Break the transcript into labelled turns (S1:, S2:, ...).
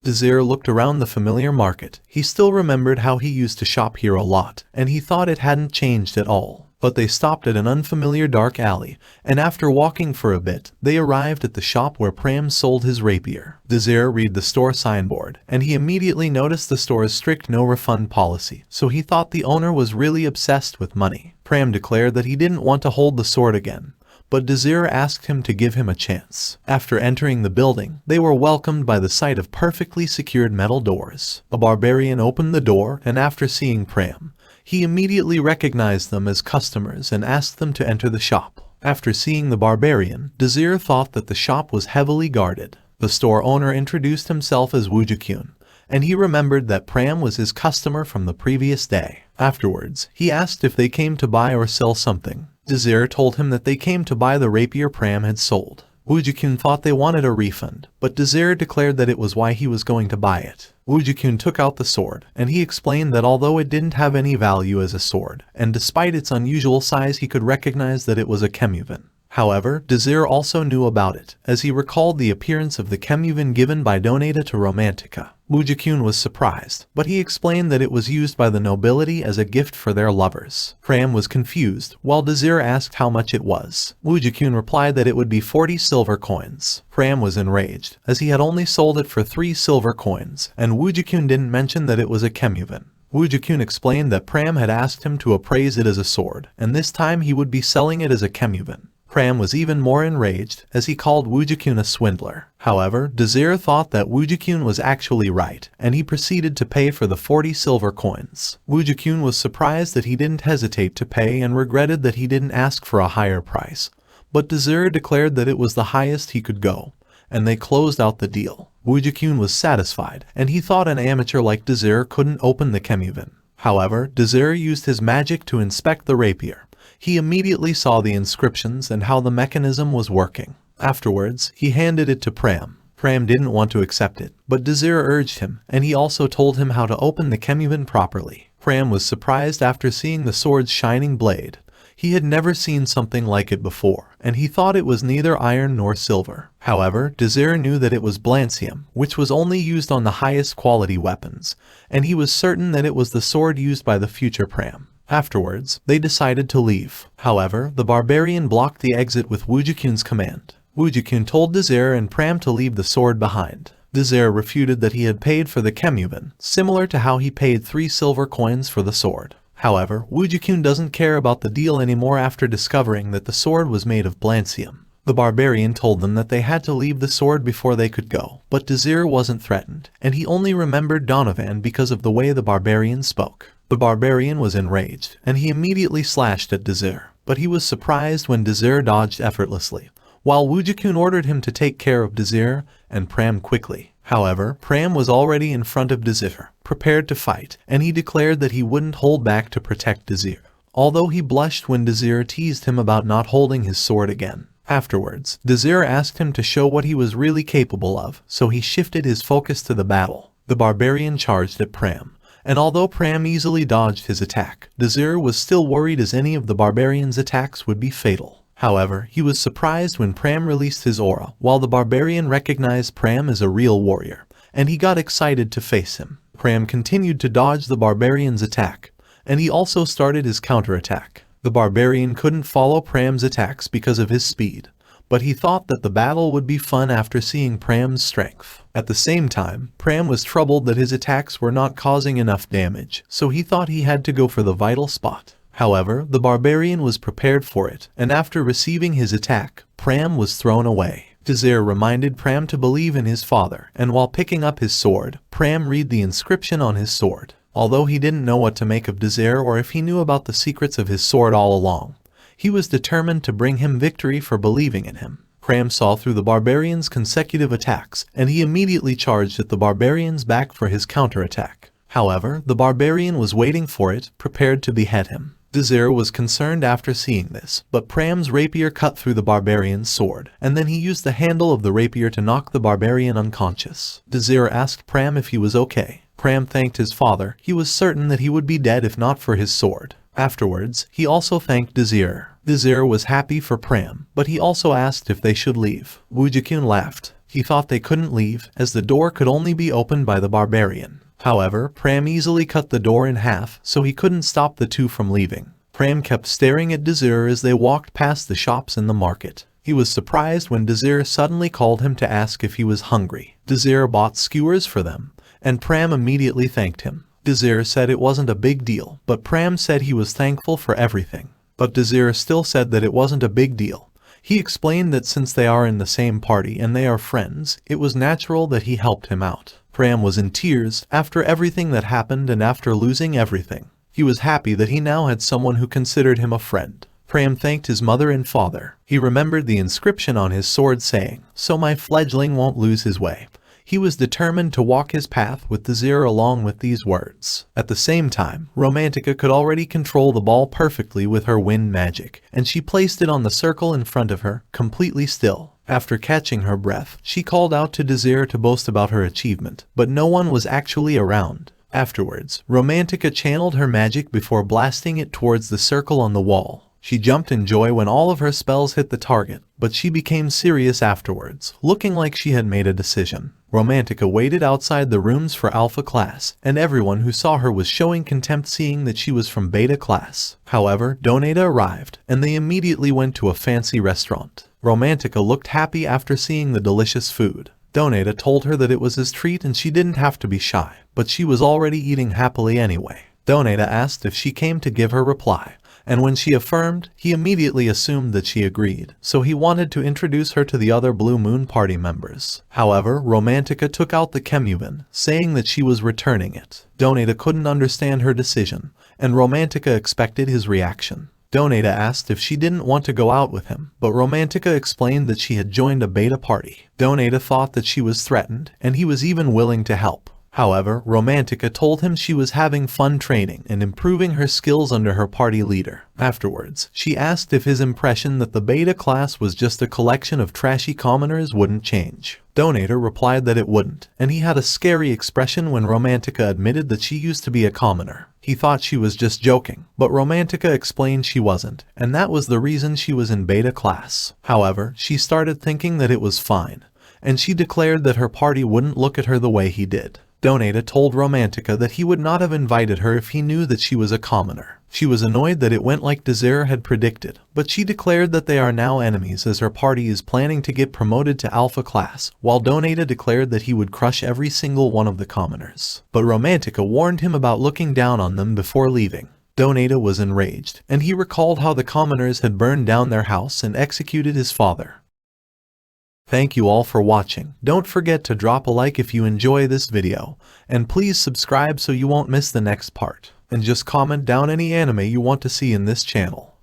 S1: Desir looked around the familiar market. He still remembered how he used to shop here a lot, and he thought it hadn't changed at all. But they stopped at an unfamiliar dark alley, and after walking for a bit, they arrived at the shop where Pram sold his rapier. Desir read the store signboard, and he immediately noticed the store's strict no-refund policy, so he thought the owner was really obsessed with money. Pram declared that he didn't want to hold the sword again, but Desir asked him to give him a chance. After entering the building, they were welcomed by the sight of perfectly secured metal doors. A barbarian opened the door, and after seeing Pram, he immediately recognized them as customers and asked them to enter the shop. After seeing the barbarian, Desir thought that the shop was heavily guarded. The store owner introduced himself as Woojikyun, and he remembered that Pram was his customer from the previous day. Afterwards, he asked if they came to buy or sell something. Desir told him that they came to buy the rapier Pram had sold. Woojikyun thought they wanted a refund, but Desir declared that it was why he was going to buy it. Woojikyun took out the sword, and he explained that although it didn't have any value as a sword, and despite its unusual size he could recognize that it was a kemuven. However, Desir also knew about it, as he recalled the appearance of the kemuven given by Donata to Romantica. Woojikyun was surprised, but he explained that it was used by the nobility as a gift for their lovers. Pram was confused, while Desir asked how much it was. Woojikyun replied that it would be 40 silver coins. Pram was enraged, as he had only sold it for 3 silver coins, and Woojikyun didn't mention that it was a kemuven. Woojikyun explained that Pram had asked him to appraise it as a sword, and this time he would be selling it as a kemuven. Pram was even more enraged, as he called Woojikyun a swindler. However, Desir thought that Woojikyun was actually right, and he proceeded to pay for the 40 silver coins. Woojikyun was surprised that he didn't hesitate to pay and regretted that he didn't ask for a higher price. But Desir declared that it was the highest he could go, and they closed out the deal. Woojikyun was satisfied, and he thought an amateur like Desir couldn't open the kemuven. However, Desir used his magic to inspect the rapier. He immediately saw the inscriptions and how the mechanism was working. Afterwards, he handed it to Pram. Pram didn't want to accept it, but Desir urged him, and he also told him how to open the kemuven properly. Pram was surprised after seeing the sword's shining blade. He had never seen something like it before, and he thought it was neither iron nor silver. However, Desir knew that it was blancium, which was only used on the highest quality weapons, and he was certain that it was the sword used by the future Pram. Afterwards, they decided to leave. However, the barbarian blocked the exit with Woojikyun's command. Woojikyun told Desir and Pram to leave the sword behind. Desir refuted that he had paid for the kemuven, similar to how he paid 3 silver coins for the sword. However, Woojikyun doesn't care about the deal anymore after discovering that the sword was made of blancium. The barbarian told them that they had to leave the sword before they could go, but Desir wasn't threatened, and he only remembered Donovan because of the way the barbarian spoke. The barbarian was enraged, and he immediately slashed at Desir, but he was surprised when Desir dodged effortlessly, while Woojikyun ordered him to take care of Desir and Pram quickly. However, Pram was already in front of Desir, prepared to fight, and he declared that he wouldn't hold back to protect Desir, although he blushed when Desir teased him about not holding his sword again. Afterwards, Desir asked him to show what he was really capable of, so he shifted his focus to the battle. The barbarian charged at Pram, and although Pram easily dodged his attack, Desir was still worried as any of the barbarian's attacks would be fatal. However, he was surprised when Pram released his aura, while the barbarian recognized Pram as a real warrior, and he got excited to face him. Pram continued to dodge the barbarian's attack, and he also started his counterattack. The barbarian couldn't follow Pram's attacks because of his speed, but he thought that the battle would be fun after seeing Pram's strength. At the same time, Pram was troubled that his attacks were not causing enough damage, so he thought he had to go for the vital spot. However, the barbarian was prepared for it, and after receiving his attack, Pram was thrown away. Desir reminded Pram to believe in his father, and while picking up his sword, Pram read the inscription on his sword. Although he didn't know what to make of Desir or if he knew about the secrets of his sword all along, he was determined to bring him victory for believing in him. Pram saw through the barbarian's consecutive attacks, and he immediately charged at the barbarian's back for his counterattack. However, the barbarian was waiting for it, prepared to behead him. Desir was concerned after seeing this, but Pram's rapier cut through the barbarian's sword, and then he used the handle of the rapier to knock the barbarian unconscious. Desir asked Pram if he was okay. Pram thanked his father. He was certain that he would be dead if not for his sword. Afterwards, he also thanked Desir. Desir was happy for Pram, but he also asked if they should leave. Woojikyun laughed. He thought they couldn't leave, as the door could only be opened by the barbarian. However, Pram easily cut the door in half, so he couldn't stop the two from leaving. Pram kept staring at Desir as they walked past the shops in the market. He was surprised when Desir suddenly called him to ask if he was hungry. Desir bought skewers for them, and Pram immediately thanked him. Desir said it wasn't a big deal, but Pram said he was thankful for everything. But Desir still said that it wasn't a big deal. He explained that since they are in the same party and they are friends, it was natural that he helped him out. Pram was in tears after everything that happened and after losing everything. He was happy that he now had someone who considered him a friend. Pram thanked his mother and father. He remembered the inscription on his sword saying, "So my fledgling won't lose his way." He was determined to walk his path with Desir along with these words. At the same time, Romantica could already control the ball perfectly with her wind magic, and she placed it on the circle in front of her, completely still. After catching her breath, she called out to Desir to boast about her achievement, but no one was actually around. Afterwards, Romantica channeled her magic before blasting it towards the circle on the wall. She jumped in joy when all of her spells hit the target, but she became serious afterwards, looking like she had made a decision. Romantica waited outside the rooms for Alpha class, and everyone who saw her was showing contempt seeing that she was from Beta class. However, Donata arrived, and they immediately went to a fancy restaurant. Romantica looked happy after seeing the delicious food. Donata told her that it was his treat and she didn't have to be shy, but she was already eating happily anyway. Donata asked if she came to give her reply, and when she affirmed, he immediately assumed that she agreed, so he wanted to introduce her to the other Blue Moon party members. However, Romantica took out the Kemuvan, saying that she was returning it. Donata couldn't understand her decision, and Romantica expected his reaction. Donata asked if she didn't want to go out with him, but Romantica explained that she had joined a beta party. Donata thought that she was threatened, and he was even willing to help. However, Romantica told him she was having fun training and improving her skills under her party leader. Afterwards, she asked if his impression that the beta class was just a collection of trashy commoners wouldn't change. Donata replied that it wouldn't, and he had a scary expression when Romantica admitted that she used to be a commoner. He thought she was just joking, but Romantica explained she wasn't, and that was the reason she was in beta class. However, she started thinking that it was fine, and she declared that her party wouldn't look at her the way he did. Donata told Romantica that he would not have invited her if he knew that she was a commoner. She was annoyed that it went like Desir had predicted, but she declared that they are now enemies as her party is planning to get promoted to Alpha class, while Donata declared that he would crush every single one of the commoners. But Romantica warned him about looking down on them before leaving. Donata was enraged, and he recalled how the commoners had burned down their house and executed his father. Thank you all for watching. Don't forget to drop a like if you enjoy this video, and please subscribe so you won't miss the next part. And just comment down any anime you want to see in this channel.